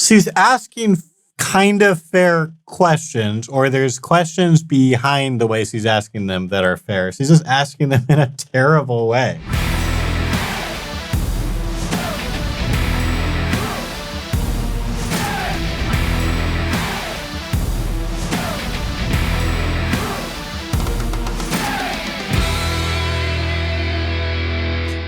She's asking kind of fair questions, or there's questions behind the way she's asking them that are fair. She's just asking them in a terrible way.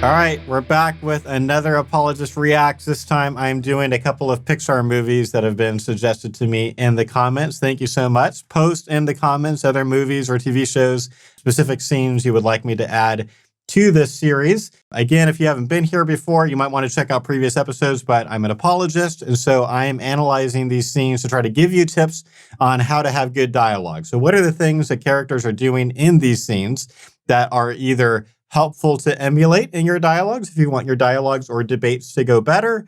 All right, we're back with another Apologist Reacts. This time I'm doing a couple of Pixar movies that have been suggested to me in the comments. Thank you so much. Post in the comments other movies or TV shows, specific scenes you would like me to add to this series. Again, if you haven't been here before, you might want to check out previous episodes, but I'm an apologist, and so I am analyzing these scenes to try to give you tips on how to have good dialogue. So what are the things that characters are doing in these scenes that are either helpful to emulate in your dialogues if you want your dialogues or debates to go better?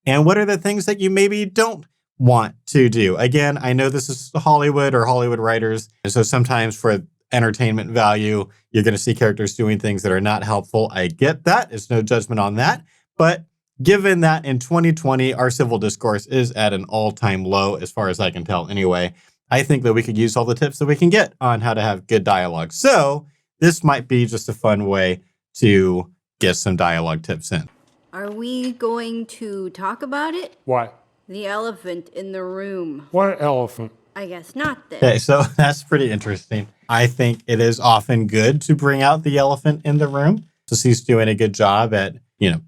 And what are the things that you maybe don't want to do? Again, I know this is Hollywood or Hollywood writers, and so sometimes for entertainment value, you're going to see characters doing things that are not helpful. I get that. It's no judgment on that. But given that in 2020, our civil discourse is at an all-time low, as far as I can tell anyway, I think that we could use all the tips that we can get on how to have good dialogue. So this might be just a fun way to get some dialogue tips in. Are we going to talk about it? What? The elephant in the room. What elephant? I guess not then. Okay, so that's pretty interesting. I think it is often good to bring out the elephant in the room. So he's doing a good job at,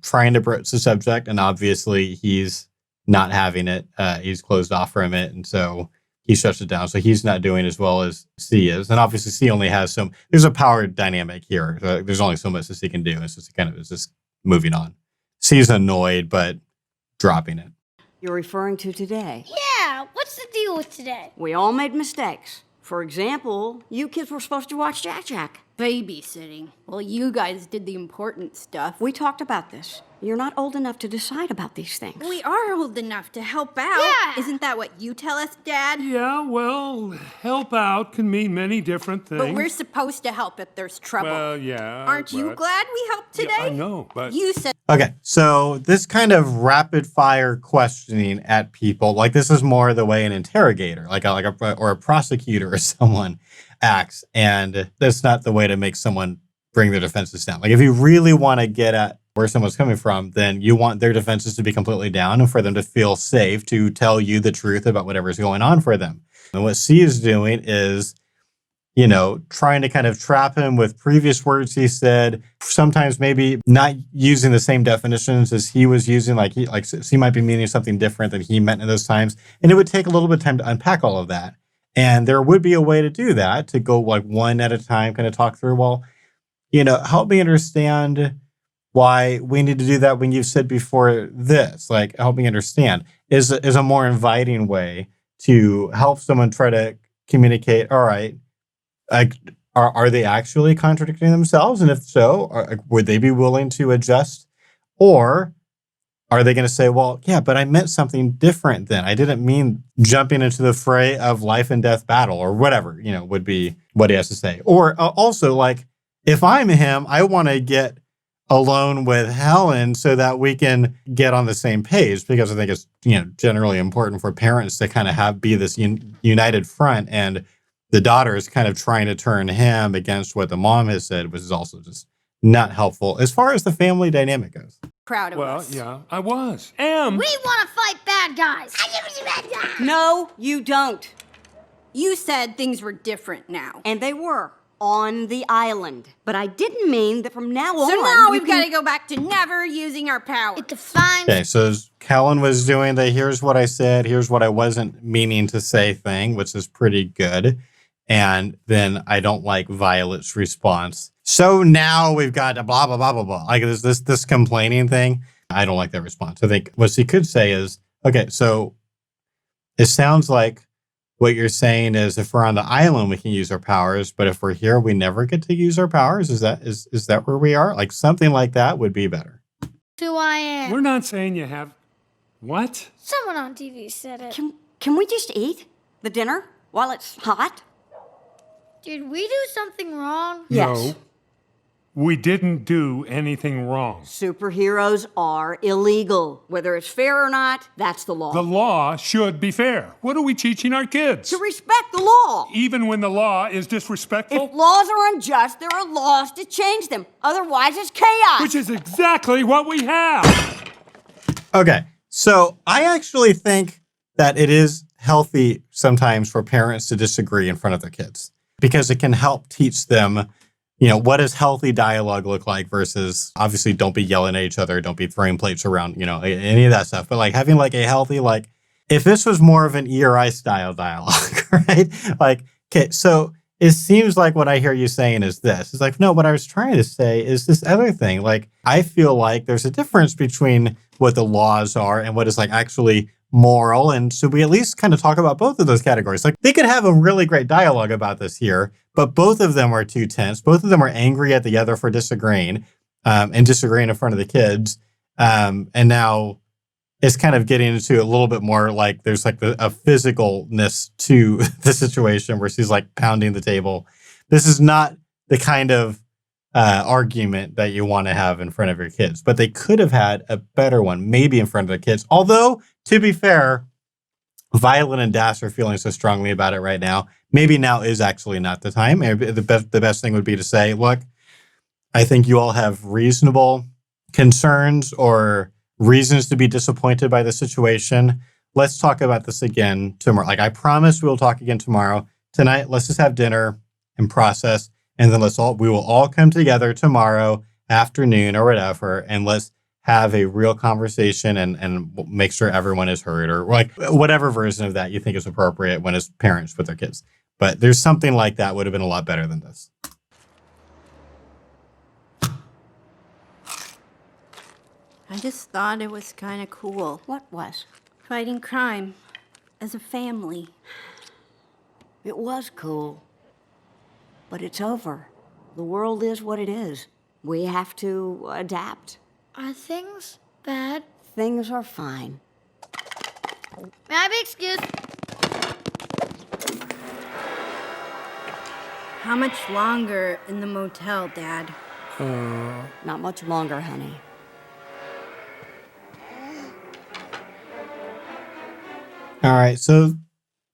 trying to broach the subject, and obviously he's not having it. He's closed off from it, and so he shuts it down. So he's not doing as well as C is. And obviously C only has there's a power dynamic here. So there's only so much that C can do. It's just moving on. C's annoyed, but dropping it. You're referring to today? Yeah, what's the deal with today? We all made mistakes. For example, you kids were supposed to watch Jack Jack. Babysitting. Well, you guys did the important stuff. We talked about this. You're not old enough to decide about these things. We are old enough to help out. Yeah. Isn't that what you tell us, Dad? Yeah, well, help out can mean many different things. But we're supposed to help if there's trouble. Well, yeah. Aren't you glad we helped today? Yeah, I know, but You said... Okay, so this kind of rapid fire questioning at people, like this is more the way an interrogator, or a prosecutor or someone acts, and that's not the way to make someone bring their defenses down. Like if you really want to get at where someone's coming from, then you want their defenses to be completely down and for them to feel safe to tell you the truth about whatever's going on for them. And what C is doing is, trying to kind of trap him with previous words he said, sometimes maybe not using the same definitions as he was using, like he might be meaning something different than he meant in those times. And it would take a little bit of time to unpack all of that. And there would be a way to do that, to go like one at a time, kind of talk through, well, help me understand why we need to do that when you've said before this. Like, help me understand is a more inviting way to help someone try to communicate. All right, are they actually contradicting themselves? And if so, would they be willing to adjust? Or are they going to say, well, yeah, but I meant something different then. I didn't mean jumping into the fray of life and death battle or whatever, would be what he has to say. Or also, like, if I'm him, I want to get alone with Helen so that we can get on the same page, because I think it's, generally important for parents to kind of be this united front, and the daughter is kind of trying to turn him against what the mom has said, which is also just not helpful as far as the family dynamic goes. Proud of us. Well, yeah, I was. We want to fight bad guys. No, you don't. You said things were different now. And they were. On the island. But I didn't mean that from now on... So now we've got to go back to never using our power. It defines... Okay, so Helen was doing the here's what I said, here's what I wasn't meaning to say thing, which is pretty good. And then I don't like Violet's response. So now we've got a blah, blah, blah, blah, blah. Like this complaining thing. I don't like that response. I think what she could say is, okay, so it sounds like what you're saying is if we're on the island, we can use our powers, but if we're here, we never get to use our powers. Is that where we are? Like something like that would be better. Who I am. We're not saying you have... What? Someone on TV said it. Can we just eat the dinner while it's hot? Did we do something wrong? Yes. No. We didn't do anything wrong. Superheroes are illegal. Whether it's fair or not, that's the law. The law should be fair. What are we teaching our kids? To respect the law. Even when the law is disrespectful? If laws are unjust, there are laws to change them. Otherwise, it's chaos. Which is exactly what we have. Okay, so I actually think that it is healthy sometimes for parents to disagree in front of their kids because it can help teach them, what does healthy dialogue look like versus obviously don't be yelling at each other, don't be throwing plates around, any of that stuff. But like having like a healthy, like if this was more of an ERI style dialogue, right? Like, okay, so it seems like what I hear you saying is this. It's like, no, what I was trying to say is this other thing. Like, I feel like there's a difference between what the laws are and what is like actually moral. And should we at least kind of talk about both of those categories? Like they could have a really great dialogue about this here, but both of them are too tense. Both of them are angry at the other for disagreeing and disagreeing in front of the kids. And now it's kind of getting into a little bit more like there's like a physicalness to the situation where she's like pounding the table. This is not the kind of argument that you want to have in front of your kids, but they could have had a better one, maybe in front of their kids. Although, to be fair, Violet and Dash are feeling so strongly about it right now. Maybe now is actually not the time. The best thing would be to say, look, I think you all have reasonable concerns or reasons to be disappointed by the situation. Let's talk about this again tomorrow. Like I promise we'll talk again tomorrow. Tonight, let's just have dinner and process. And then we will all come together tomorrow afternoon or whatever, and let's have a real conversation and make sure everyone is heard, or like whatever version of that you think is appropriate when it's parents with their kids. But there's something like that would have been a lot better than this. I just thought it was kind of cool. What was? Fighting crime as a family. It was cool. But it's over. The world is what it is. We have to adapt. Are things bad? Things are fine. May I be excused? How much longer in the motel, Dad? Not much longer, honey. All right, so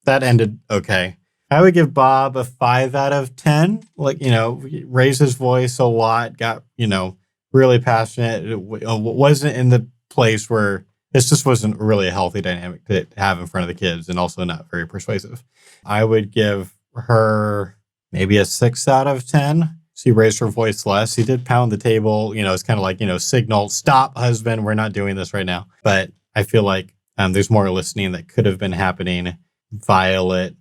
that ended okay. I would give Bob a 5 out of 10. Like, raised his voice a lot, got, really passionate. It wasn't in the place where this just wasn't really a healthy dynamic to have in front of the kids and also not very persuasive. I would give her maybe a 6 out of 10. She raised her voice less. She did pound the table. It's kind of like, signal, stop, husband, we're not doing this right now. But I feel like there's more listening that could have been happening. Violet,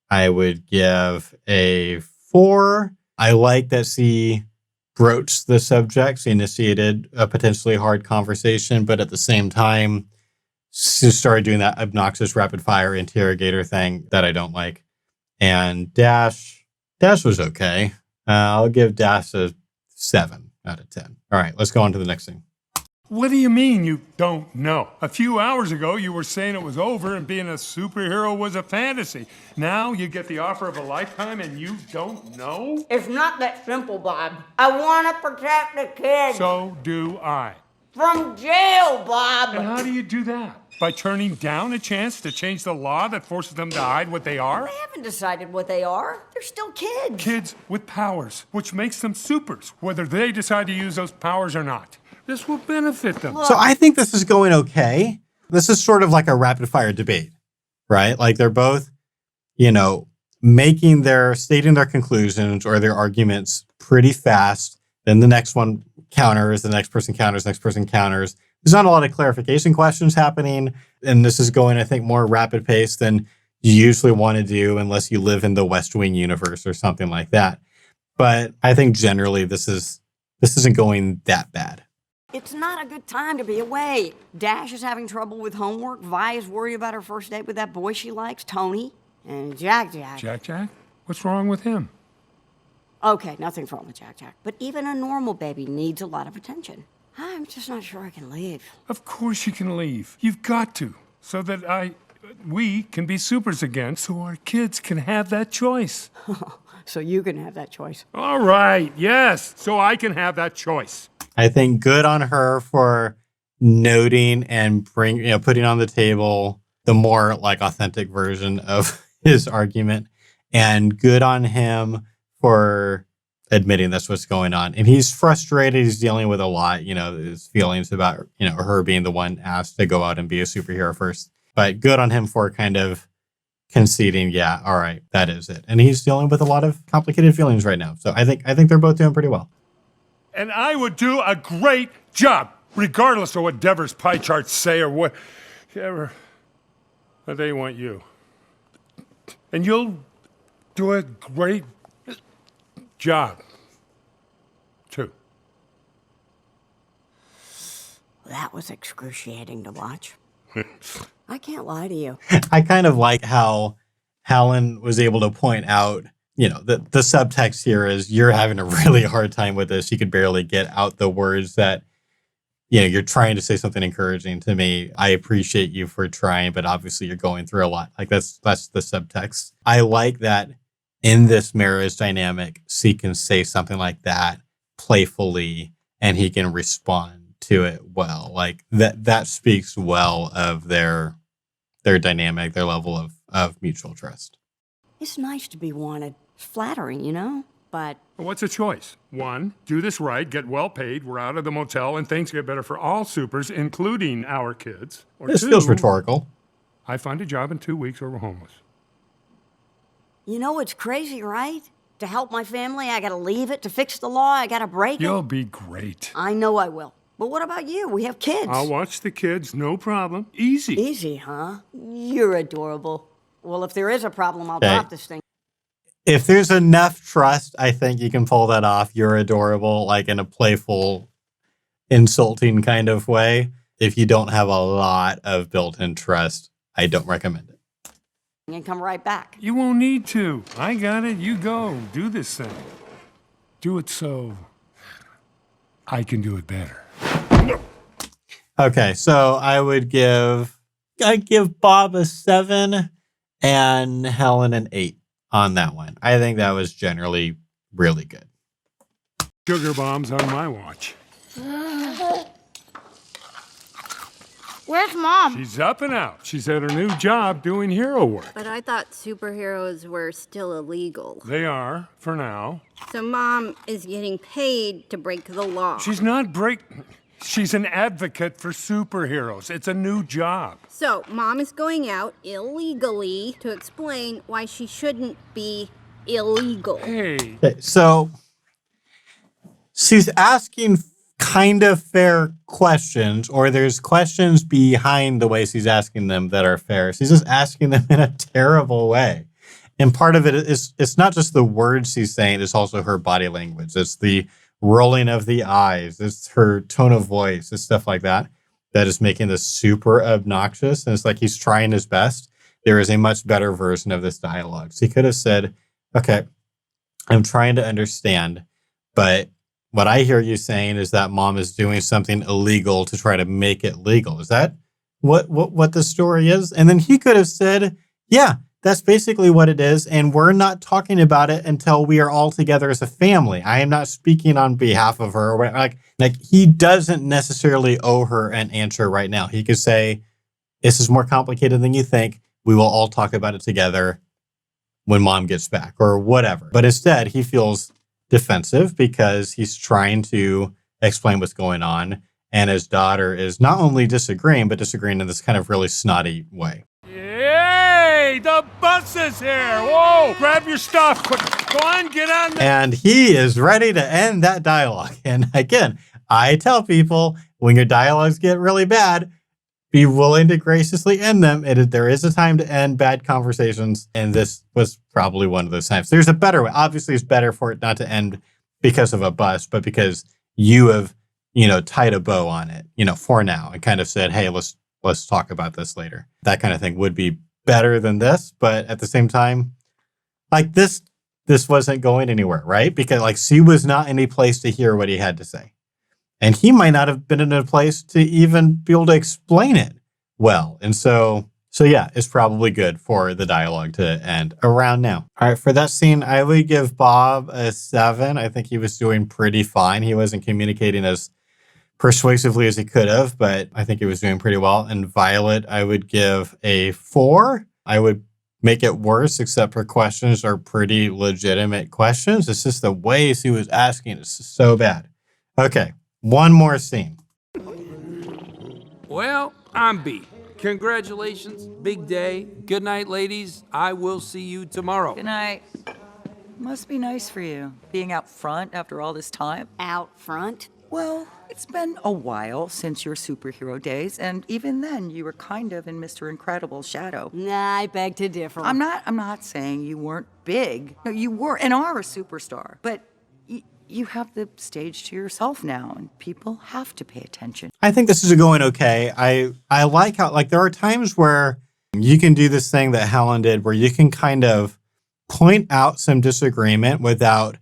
I would give a 4. I like that she broached the subject. She initiated a potentially hard conversation, but at the same time, she started doing that obnoxious rapid fire interrogator thing that I don't like. And Dash was okay. I'll give Dash a 7 out of 10. All right, let's go on to the next thing. What do you mean you don't know? A few hours ago, you were saying it was over and being a superhero was a fantasy. Now you get the offer of a lifetime and you don't know? It's not that simple, Bob. I want to protect the kids. So do I. From jail, Bob. And how do you do that? By turning down a chance to change the law that forces them to hide what they are? They haven't decided what they are. They're still kids. Kids with powers, which makes them supers, whether they decide to use those powers or not. This will benefit them. So I think this is going okay. This is sort of like a rapid fire debate, right? Like they're both, stating their conclusions or their arguments pretty fast. Then the next one counters, the next person counters, next person counters. There's not a lot of clarification questions happening. And this is going, I think, more rapid pace than you usually want to do unless you live in the West Wing universe or something like that. But I think generally this isn't going that bad. It's not a good time to be away. Dash is having trouble with homework. Vi is worried about her first date with that boy she likes, Tony. And Jack. Jack? What's wrong with him? Okay, nothing's wrong with Jack. But even a normal baby needs a lot of attention. I'm just not sure I can leave. Of course you can leave. You've got to. So that we can be supers again, so our kids can have that choice. So you can have that choice. All right, yes, so I can have that choice. I think good on her for noting and putting on the table the more like authentic version of his argument, and good on him for admitting that's what's going on. And he's frustrated. He's dealing with a lot, his feelings about, her being the one asked to go out and be a superhero first. But good on him for kind of conceding, yeah, all right, that is it. And he's dealing with a lot of complicated feelings right now. So I think they're both doing pretty well. And I would do a great job, regardless of what Devers pie charts say or whatever. But they want you. And you'll do a great job, too. That was excruciating to watch. I can't lie to you. I kind of like how Helen was able to point out, the subtext here is you're having a really hard time with this. You could barely get out the words that, you're trying to say something encouraging to me. I appreciate you for trying, but obviously you're going through a lot. Like that's the subtext. I like that in this marriage dynamic, she can say something like that playfully and he can respond to it well. Like that speaks well of their dynamic, their level of mutual trust. It's nice to be wanted. It's flattering, but... What's the choice? 1, do this right, get well paid, we're out of the motel, and things get better for all supers, including our kids. Or This 2, feels rhetorical. I find a job in 2 weeks or we're homeless. You know what's crazy, right? To help my family, I gotta leave it. To fix the law, I gotta break it. You'll be great. I know I will. But what about you? We have kids. I'll watch the kids, no problem. Easy. Easy, huh? You're adorable. Well, if there is a problem, I'll Okay. drop this thing. If there's enough trust, I think you can pull that off. You're adorable, like in a playful, insulting kind of way. If you don't have a lot of built-in trust, I don't recommend it. And come right back. You won't need to. I got it. You go. Do this thing. Do it so I can do it better. Okay, so I'd give Bob a 7 and Helen an 8 on that one. I think that was generally really good. Sugar bombs on my watch. Where's Mom? She's up and out. She's at her new job doing hero work. But I thought superheroes were still illegal. They are, for now. So Mom is getting paid to break the law. She's an advocate for superheroes. It's a new job. So Mom is going out illegally to explain why she shouldn't be illegal. Hey. Okay, so she's asking kind of fair questions, or there's questions behind the way she's asking them that are fair. She's just asking them in a terrible way. And part of it is, it's not just the words she's saying, it's also her body language. It's the rolling of the eyes. It's her tone of voice. It's stuff like that is making this super obnoxious. And it's like he's trying his best. There is a much better version of this dialogue. So he could have said, okay, I'm trying to understand, but what I hear you saying is that Mom is doing something illegal to try to make it legal. Is that what the story is? And then he could have said, yeah, that's basically what it is. And we're not talking about it until we are all together as a family. I am not speaking on behalf of her. Like he doesn't necessarily owe her an answer right now. He could say, this is more complicated than you think. We will all talk about it together when Mom gets back or whatever. But instead, he feels defensive because he's trying to explain what's going on. And his daughter is not only disagreeing, but disagreeing in this kind of really snotty way. Yay! The bus is here! Whoa! Grab your stuff! Quick, go on, get on there! And he is ready to end that dialogue. And again, I tell people when your dialogues get really bad, be willing to graciously end them. There is a time to end bad conversations. And this was probably one of those times. There's a better way. Obviously, it's better for it not to end because of a bus, but because you have, tied a bow on it, for now and kind of said, hey, let's talk about this later. That kind of thing would be better than this. But at the same time, like this wasn't going anywhere, right? Because she was not in a place to hear what he had to say. And he might not have been in a place to even be able to explain it well. And so So yeah, it's probably good for the dialogue to end around now. All right, for that scene, I would give Bob a 7. I think he was doing pretty fine. He wasn't communicating as persuasively as he could have, but I think he was doing pretty well. And Violet, I would give a 4. I would make it worse, except her questions are pretty legitimate questions. It's just the way she was asking is so bad. Okay, one more scene. Well, I'm beat. Congratulations. Big day. Good night, ladies. I will see you tomorrow. Good night. Must be nice for you, being out front after all this time. Out front? Well, it's been a while since your superhero days, and even then, you were kind of in Mr. Incredible's shadow. Nah, I beg to differ. I'm not saying you weren't big. No, you were and are a superstar, but you have the stage to yourself now, and people have to pay attention. I think this is going okay. I like how, like, there are times where you can do this thing that Helen did where you can kind of point out some disagreement without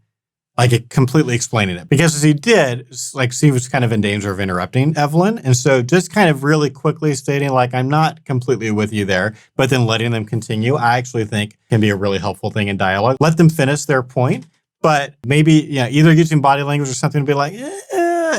like completely explaining it. Because as he did, like, he was kind of in danger of interrupting Evelyn. And so just kind of really quickly stating, like, I'm not completely with you there, but then letting them continue, I actually think can be a really helpful thing in dialogue. Let them finish their point. But maybe, either using body language or something to be like,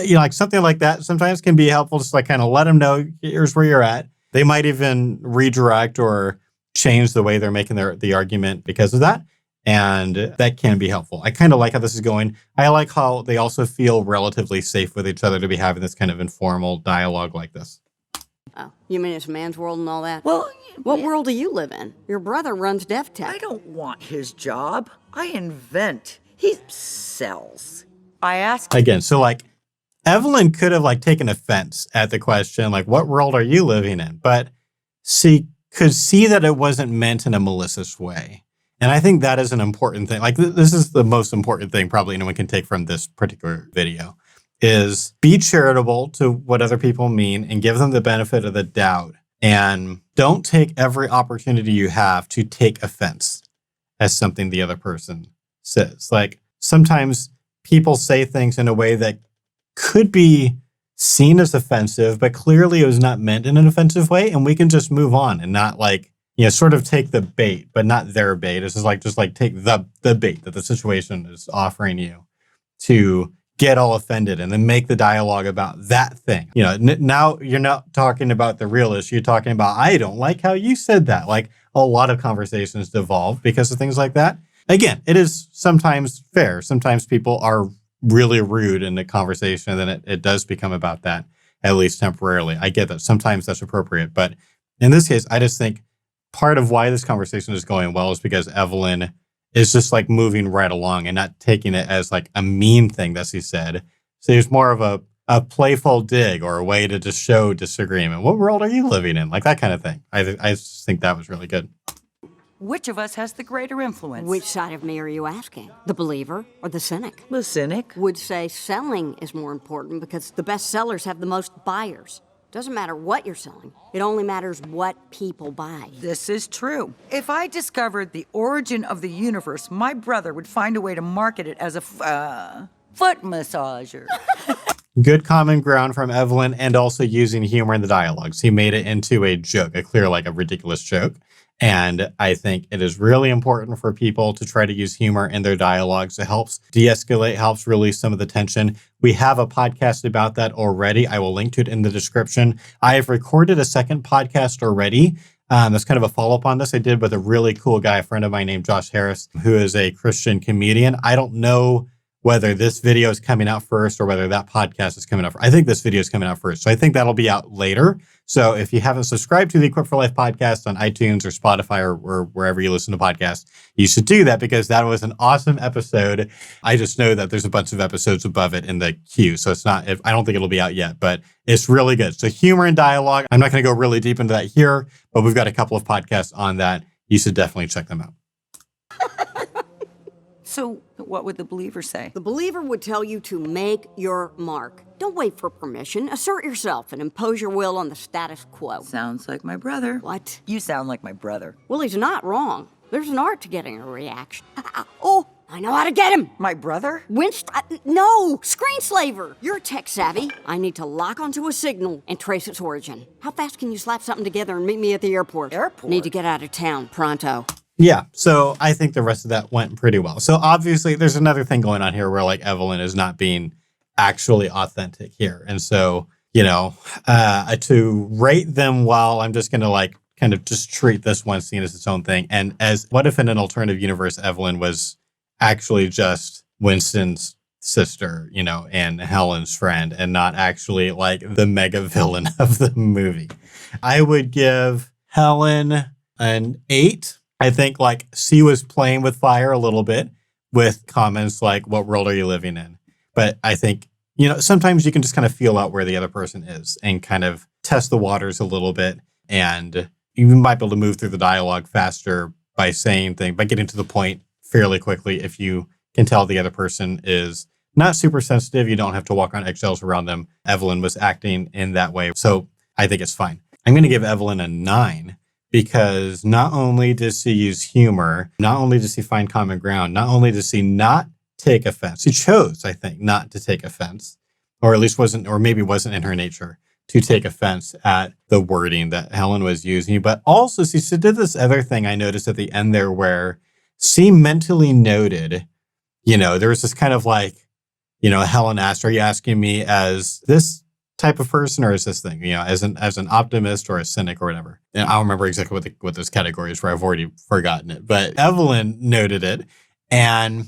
like something like that sometimes can be helpful. Just like kind of let them know, here's where you're at. They might even redirect or change the way they're making the argument because of that. And that can be helpful. I kind of like how this is going. I like how they also feel relatively safe with each other to be having this kind of informal dialogue like this. Oh, you mean it's a man's world and all that? Well, what world do you live in? Your brother runs Dev Tech. I don't want his job. I invent. He sells. I ask. Again, so like Evelyn could have like taken offense at the question, like, what world are you living in? But she could see that it wasn't meant in a malicious way. And I think that is an important thing. Like, this is the most important thing probably anyone can take from this particular video is be charitable to what other people mean and give them the benefit of the doubt. And don't take every opportunity you have to take offense as something the other person says. Like, sometimes people say things in a way that could be seen as offensive, but clearly it was not meant in an offensive way. And we can just move on and not like, sort of take the bait, but not their bait. It's just like take the bait that the situation is offering you to get all offended and then make the dialogue about that thing. Now you're not talking about the real issue. You're talking about, I don't like how you said that. Like, a lot of conversations devolve because of things like that. Again, it is sometimes fair. Sometimes people are really rude in the conversation, and then it does become about that, at least temporarily. I get that. Sometimes that's appropriate. But in this case, I just think part of why this conversation is going well is because Evelyn is just like moving right along and not taking it as like a mean thing that she said. So there's more of a playful dig or a way to just show disagreement. What world are you living in? Like that kind of thing. I just think that was really good. Which of us has the greater influence? Which side of me are you asking? The believer or the cynic? The cynic? Would say selling is more important because the best sellers have the most buyers. Doesn't matter what you're selling. It only matters what people buy. This is true. If I discovered the origin of the universe, my brother would find a way to market it as a foot massager. Good common ground from Evelyn, and also using humor in the dialogues. He made it into a joke, a clear, like a ridiculous joke. And I think it is really important for people to try to use humor in their dialogues. It helps de-escalate, helps release some of the tension. We have a podcast about that already. I will link to it in the description. I have recorded a second podcast already. That's kind of a follow-up on this I did with a really cool guy, a friend of mine named Josh Harris, who is a Christian comedian. I don't know whether this video is coming out first or whether that podcast is coming out first. I think this video is coming out first. So I think that'll be out later. So if you haven't subscribed to the Equip for Life podcast on iTunes or Spotify or wherever you listen to podcasts, you should do that because that was an awesome episode. I just know that there's a bunch of episodes above it in the queue. So I don't think it'll be out yet, but it's really good. So humor and dialogue. I'm not going to go really deep into that here, but we've got a couple of podcasts on that. You should definitely check them out. So what would the believer say? The believer would tell you to make your mark. Don't wait for permission. Assert yourself and impose your will on the status quo. Sounds like my brother. What? You sound like my brother. Well, he's not wrong. There's an art to getting a reaction. Oh, I know how to get him. My brother? No, screenslaver. You're tech savvy. I need to lock onto a signal and trace its origin. How fast can you slap something together and meet me at the airport? Airport? Need to get out of town, pronto. Yeah, so I think the rest of that went pretty well. So obviously there's another thing going on here where like Evelyn is not being actually authentic here. And so, to rate them well, I'm just going to like kind of just treat this one scene as its own thing. And as what if in an alternative universe, Evelyn was actually just Winston's sister, and Helen's friend and not actually like the mega villain of the movie. I would give Helen an 8. I think like she was playing with fire a little bit with comments like, what world are you living in? But I think, sometimes you can just kind of feel out where the other person is and kind of test the waters a little bit. And you might be able to move through the dialogue faster by by getting to the point fairly quickly. If you can tell the other person is not super sensitive, you don't have to walk on eggshells around them. Evelyn was acting in that way. So I think it's fine. I'm going to give Evelyn a 9. Because not only does she use humor, not only does she find common ground, not only does she not take offense, she chose, I think, not to take offense, or at least wasn't in her nature to take offense at the wording that Helen was using. But also she did this other thing I noticed at the end there where she mentally noted, there was this kind of like, Helen asked, are you asking me as this type of person or is this thing, as an optimist or a cynic or whatever? And I don't remember exactly what those categories were. I've already forgotten it. But Evelyn noted it and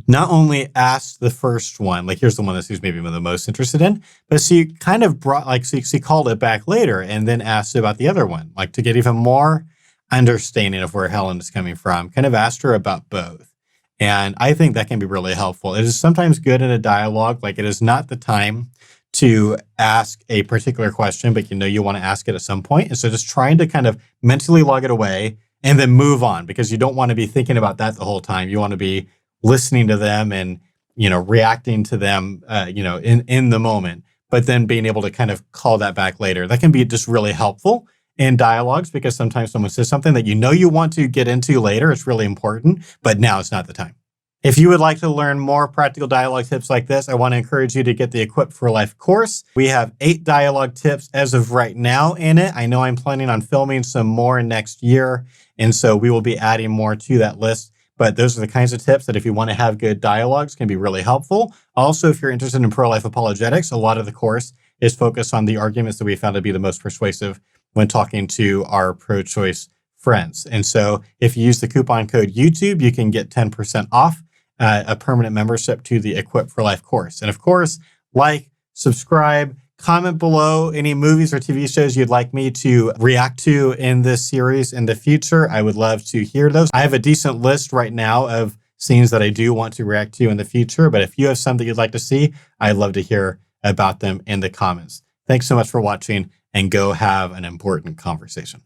not only asked the first one, like here's the one that she's maybe the most interested in, but she kind of brought, she called it back later and then asked about the other one, like to get even more understanding of where Helen is coming from, kind of asked her about both. And I think that can be really helpful. It is sometimes good in a dialogue, like it is not the time to ask a particular question, but you want to ask it at some point. And so just trying to kind of mentally log it away and then move on because you don't want to be thinking about that the whole time. You want to be listening to them and, reacting to them, in the moment, but then being able to kind of call that back later. That can be just really helpful in dialogues because sometimes someone says something that you want to get into later. It's really important, but now it's not the time. If you would like to learn more practical dialogue tips like this, I want to encourage you to get the Equipped for Life course. We have 8 dialogue tips as of right now in it. I know I'm planning on filming some more next year, and so we will be adding more to that list. But those are the kinds of tips that if you want to have good dialogues can be really helpful. Also, if you're interested in pro-life apologetics, a lot of the course is focused on the arguments that we found to be the most persuasive when talking to our pro-choice friends. And so if you use the coupon code YouTube, you can get 10% off a permanent membership to the Equipped for Life course. And of course, like, subscribe, comment below any movies or TV shows you'd like me to react to in this series in the future. I would love to hear those. I have a decent list right now of scenes that I do want to react to in the future, but if you have something you'd like to see, I'd love to hear about them in the comments. Thanks so much for watching and go have an important conversation.